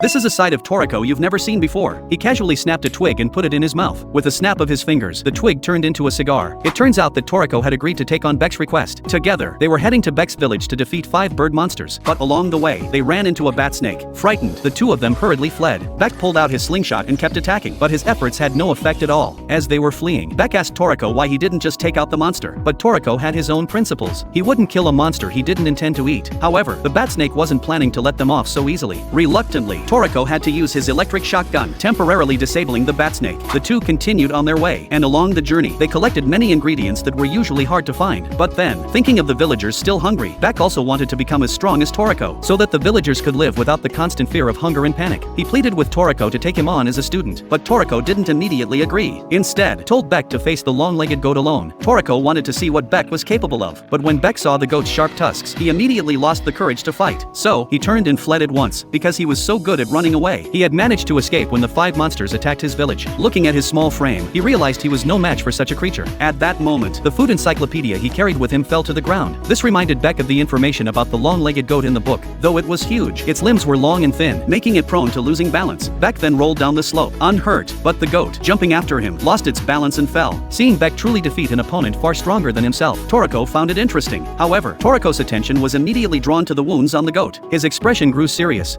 This is a side of Toriko you've never seen before. He casually snapped a twig and put it in his mouth. With a snap of his fingers, the twig turned into a cigar. It turns out that Toriko had agreed to take on Beck's request. Together, they were heading to Beck's village to defeat 5 bird monsters, but along the way, they ran into a bat snake. Frightened, the two of them hurriedly fled. Beck pulled out his slingshot and kept attacking, but his efforts had no effect at all. As they were fleeing, Beck asked Toriko why he didn't just take out the monster, but Toriko had his own principles. He wouldn't kill a monster he didn't intend to eat. However, the bat snake wasn't planning to let them off so easily. Reluctantly, Toriko had to use his electric shotgun, temporarily disabling the bat snake. The two continued on their way, and along the journey, they collected many ingredients that were usually hard to find. But then, thinking of the villagers still hungry, Beck also wanted to become as strong as Toriko, so that the villagers could live without the constant fear of hunger and panic. He pleaded with Toriko to take him on as a student, but Toriko didn't immediately agree. Instead, told Beck to face the long-legged goat alone. Toriko wanted to see what Beck was capable of, but when Beck saw the goat's sharp tusks, he immediately lost the courage to fight. So, he turned and fled at once, because he was so good at running away. He had managed to escape when the 5 monsters attacked his village. Looking at his small frame, he realized he was no match for such a creature. At that moment, the food encyclopedia he carried with him fell to the ground. This reminded Beck of the information about the long-legged goat in the book. Though it was huge, its limbs were long and thin, making it prone to losing balance. Beck then rolled down the slope, unhurt, but the goat, jumping after him, lost its balance and fell. Seeing Beck truly defeat an opponent far stronger than himself, Toriko found it interesting. However, Toriko's attention was immediately drawn to the wounds on the goat. His expression grew serious.